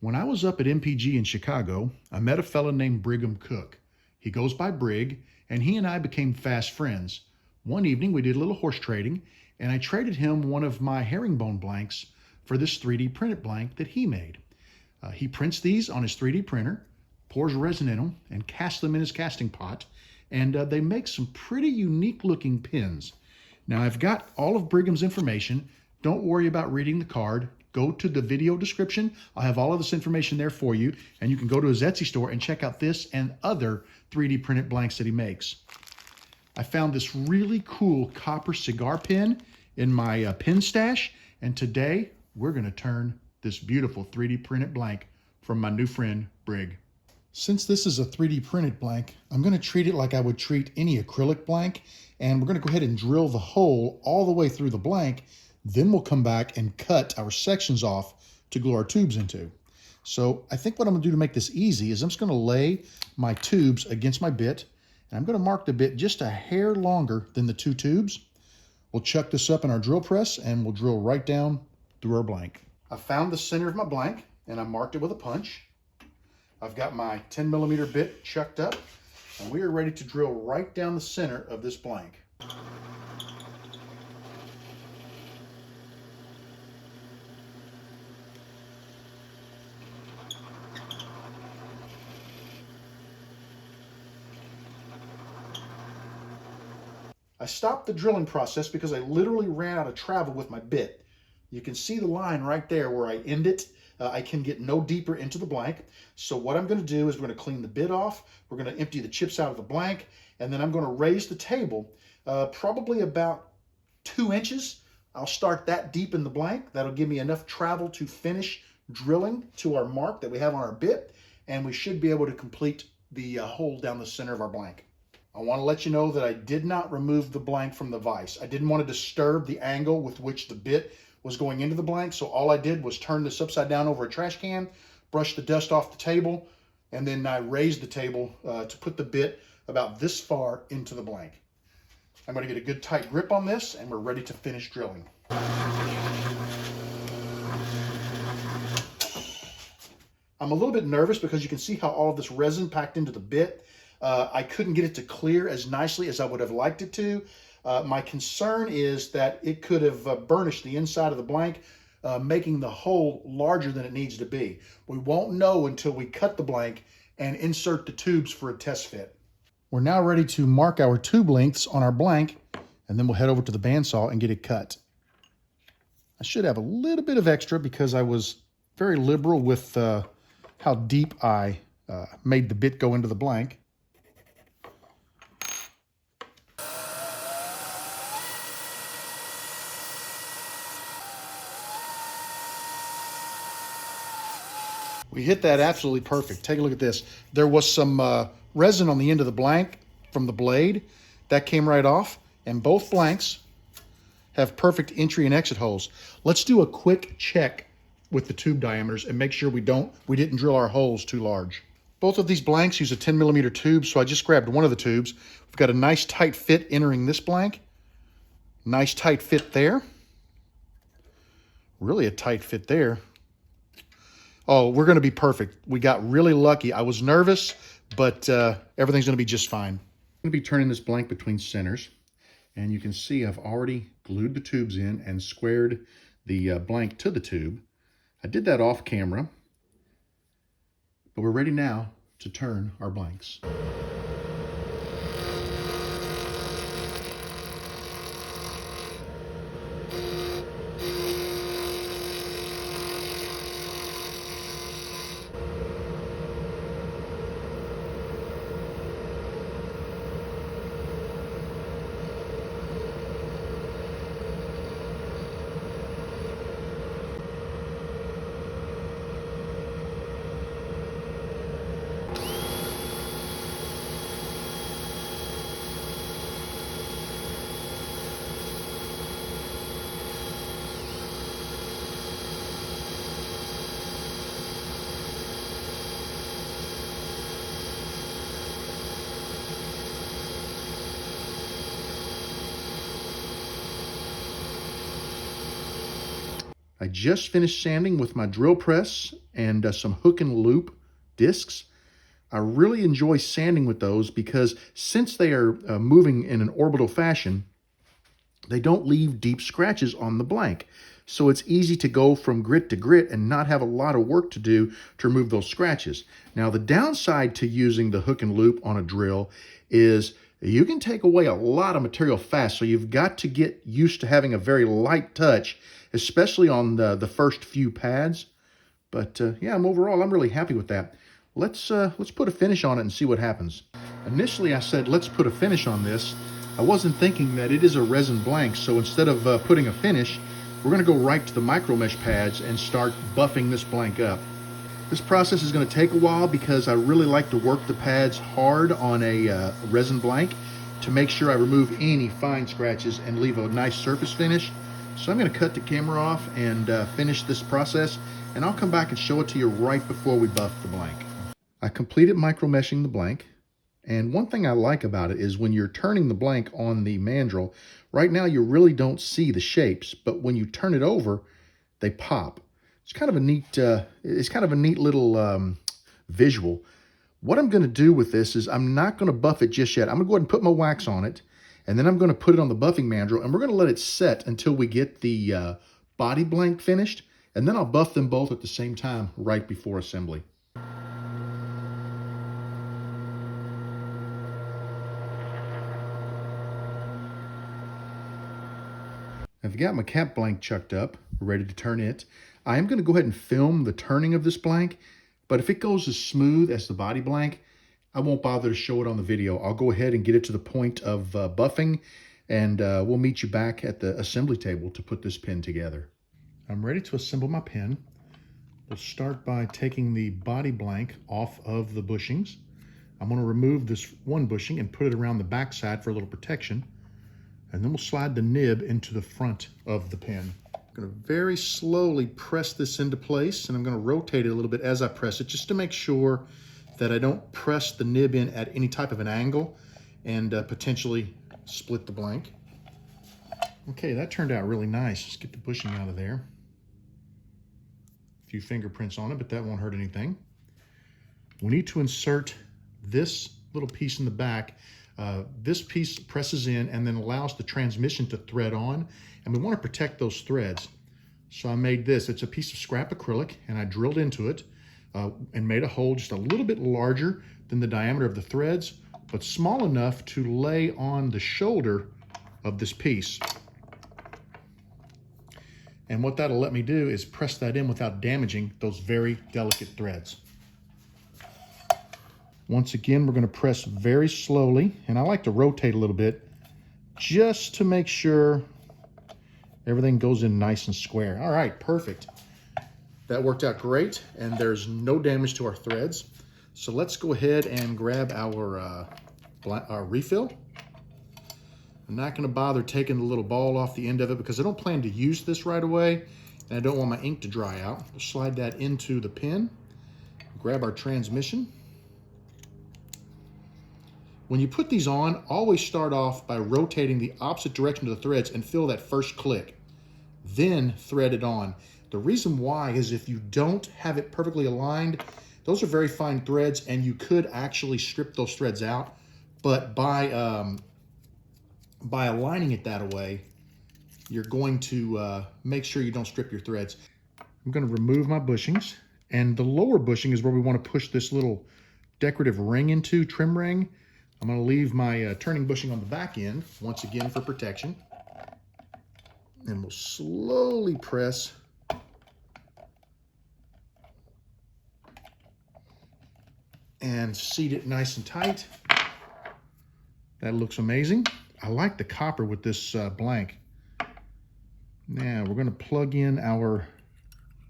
When I was up at MPG in Chicago, I met a fella named BrighamECook. He goes by Brig, and he and I became fast friends. One evening, we did a little horse trading, and I traded him one of my herringbone blanks for this 3D printed blank that he made. He prints these on his 3D printer, pours resin in them, and casts them in his casting pot, and they make some pretty unique looking pins. Now, I've got all of Brigham's information. Don't worry about reading the card. Go to the video description. I'll have all of this information there for you, and you can go to his Etsy store and check out this and other 3D printed blanks that he makes. I found this really cool copper cigar pin in my pin stash, and today we're going to turn this beautiful 3D printed blank from my new friend, Brig. Since this is a 3D printed blank, I'm going to treat it like I would treat any acrylic blank, and we're going to go ahead and drill the hole all the way through the blank. Then we'll come back and cut our sections off to glue our tubes into. So I think what I'm going to do to make this easy is I'm just going to lay my tubes against my bit, and I'm going to mark the bit just a hair longer than the two tubes. We'll chuck this up in our drill press, and we'll drill right down through our blank. I found the center of my blank, and I marked it with a punch. I've got my 10mm bit chucked up, and we are ready to drill right down the center of this blank. I stopped the drilling process because I literally ran out of travel with my bit. You can see the line right there where I end it. I can get no deeper into the blank. So what I'm going to do is we're going to clean the bit off. We're going to empty the chips out of the blank. And then I'm going to raise the table probably about 2 inches. I'll start that deep in the blank. That'll give me enough travel to finish drilling to our mark that we have on our bit. And we should be able to complete the hole down the center of our blank. I want to let you know that I did not remove the blank from the vise. I didn't want to disturb the angle with which the bit was going into the blank, so all I did was turn this upside down over a trash can, brush the dust off the table, and then I raised the table to put the bit about this far into the blank. I'm going to get a good tight grip on this, and we're ready to finish drilling. I'm a little bit nervous because you can see how all of this resin packed into the bit. I couldn't get it to clear as nicely as I would have liked it to. My concern is that it could have burnished the inside of the blank, making the hole larger than it needs to be. We won't know until we cut the blank and insert the tubes for a test fit. We're now ready to mark our tube lengths on our blank, and then we'll head over to the bandsaw and get it cut. I should have a little bit of extra because I was very liberal with how deep I made the bit go into the blank. We hit that absolutely perfect. Take a look at this. There was some resin on the end of the blank from the blade. That came right off, and both blanks have perfect entry and exit holes. Let's do a quick check with the tube diameters and make sure we didn't drill our holes too large. Both of these blanks use a 10mm tube, so I just grabbed one of the tubes. We've got a nice tight fit entering this blank. Nice tight fit there. Really a tight fit there. Oh, we're going to be perfect. We got really lucky. I was nervous, but everything's going to be just fine. I'm going to be turning this blank between centers, and you can see I've already glued the tubes in and squared the blank to the tube. I did that off camera, but we're ready now to turn our blanks. I just finished sanding with my drill press and some hook and loop discs. I really enjoy sanding with those because since they are moving in an orbital fashion, they don't leave deep scratches on the blank. So it's easy to go from grit to grit and not have a lot of work to do to remove those scratches. Now, the downside to using the hook and loop on a drill is you can take away a lot of material fast. So you've got to get used to having a very light touch, especially on the first few pads. But yeah, overall, I'm really happy with that. Let's put a finish on it and see what happens. Initially, I said, let's put a finish on this. I wasn't thinking that it is a resin blank, so instead of putting a finish, we're going to go right to the micro mesh pads and start buffing this blank up. This process is going to take a while because I really like to work the pads hard on a resin blank to make sure I remove any fine scratches and leave a nice surface finish. So I'm going to cut the camera off and finish this process, and I'll come back and show it to you right before we buff the blank. I completed micro meshing the blank. And one thing I like about it is when you're turning the blank on the mandrel, right now you really don't see the shapes, but when you turn it over, they pop. It's kind of a neat, little visual. What I'm going to do with this is I'm not going to buff it just yet. I'm going to go ahead and put my wax on it, and then I'm going to put it on the buffing mandrel, and we're going to let it set until we get the body blank finished, and then I'll buff them both at the same time right before assembly. I've got my cap blank chucked up, ready to turn it. I am going to go ahead and film the turning of this blank, but if it goes as smooth as the body blank, I won't bother to show it on the video. I'll go ahead and get it to the point of buffing, and we'll meet you back at the assembly table to put this pin together. I'm ready to assemble my pin. We'll start by taking the body blank off of the bushings. I'm going to remove this one bushing and put it around the back side for a little protection. And then we'll slide the nib into the front of the pin. I'm going to very slowly press this into place, and I'm going to rotate it a little bit as I press it, just to make sure that I don't press the nib in at any type of an angle and potentially split the blank. Okay, that turned out really nice. Let's get the bushing out of there. A few fingerprints on it, but that won't hurt anything. We need to insert this little piece in the back. This piece presses in and then allows the transmission to thread on, and we want to protect those threads. So I made this. It's a piece of scrap acrylic, and I drilled into it and made a hole just a little bit larger than the diameter of the threads, but small enough to lay on the shoulder of this piece. And what that'll let me do is press that in without damaging those very delicate threads. Once again, we're going to press very slowly, and I like to rotate a little bit just to make sure everything goes in nice and square. All right, perfect. That worked out great, and there's no damage to our threads. So let's go ahead and grab our refill. I'm not going to bother taking the little ball off the end of it because I don't plan to use this right away, and I don't want my ink to dry out. We'll slide that into the pin, grab our transmission. When you put these on, always start off by rotating the opposite direction to the threads and feel that first click. Then thread it on. The reason why is if you don't have it perfectly aligned, those are very fine threads and you could actually strip those threads out. But by aligning it that way, you're going to make sure you don't strip your threads. I'm going to remove my bushings, and the lower bushing is where we want to push this little decorative ring into, trim ring. I'm going to leave my turning bushing on the back end, once again for protection. And we'll slowly press and seat it nice and tight. That looks amazing. I like the copper with this blank. Now we're going to plug in our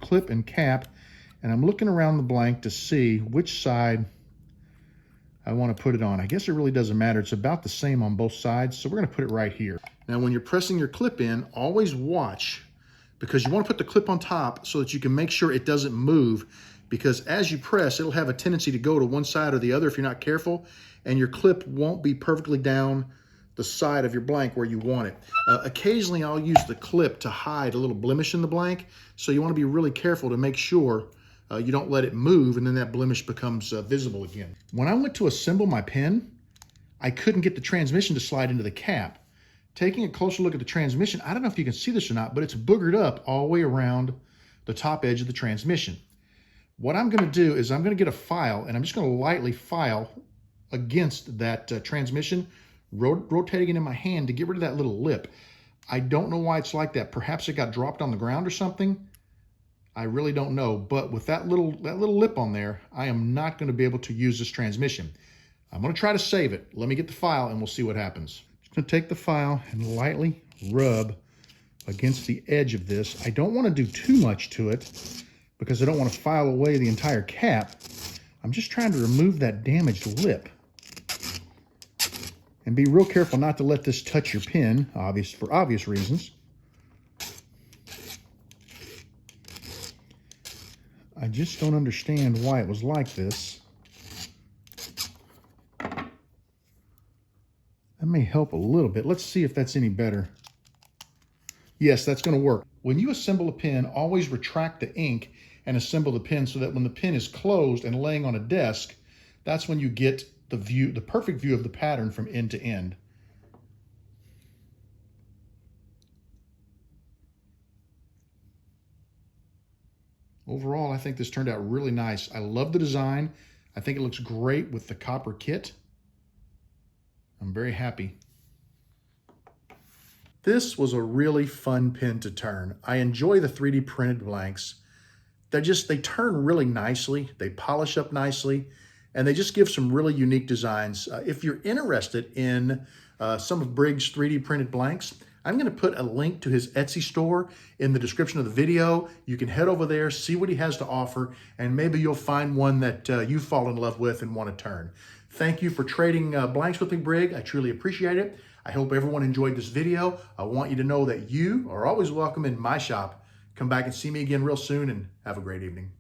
clip and cap, and I'm looking around the blank to see which side I want to put it on. I guess it really doesn't matter. It's about the same on both sides, so we're going to put it right here. Now, when you're pressing your clip in, always watch, because you want to put the clip on top so that you can make sure it doesn't move, because as you press, it'll have a tendency to go to one side or the other if you're not careful, and your clip won't be perfectly down the side of your blank where you want it. Occasionally, I'll use the clip to hide a little blemish in the blank, so you want to be really careful to make sure you don't let it move, and then that blemish becomes visible again. When I went to assemble my pen, I couldn't get the transmission to slide into the cap. Taking a closer look at the transmission, I don't know if you can see this or not, but it's boogered up all the way around the top edge of the transmission. What I'm going to do is I'm going to get a file, and I'm just going to lightly file against that transmission, rotating it in my hand to get rid of that little lip. I don't know why it's like that. Perhaps it got dropped on the ground or something. I really don't know. But with that little lip on there, I am not going to be able to use this transmission. I'm going to try to save it. Let me get the file and we'll see what happens. Just going to take the file and lightly rub against the edge of this. I don't want to do too much to it because I don't want to file away the entire cap. I'm just trying to remove that damaged lip. And be real careful not to let this touch your pen, for obvious reasons. I just don't understand why it was like this. That may help a little bit. Let's see if that's any better. Yes, that's going to work. When you assemble a pen, always retract the ink and assemble the pen so that when the pen is closed and laying on a desk, that's when you get the perfect view of the pattern from end to end. Overall, I think this turned out really nice. I love the design. I think it looks great with the copper kit. I'm very happy. This was a really fun pen to turn. I enjoy the 3D printed blanks. They turn really nicely. They polish up nicely. And they just give some really unique designs. If you're interested in some of Brig's 3D printed blanks, I'm going to put a link to his Etsy store in the description of the video. You can head over there, see what he has to offer, and maybe you'll find one that you fall in love with and want to turn. Thank you for trading blanks with me, Brig. I truly appreciate it. I hope everyone enjoyed this video. I want you to know that you are always welcome in my shop. Come back and see me again real soon, and have a great evening.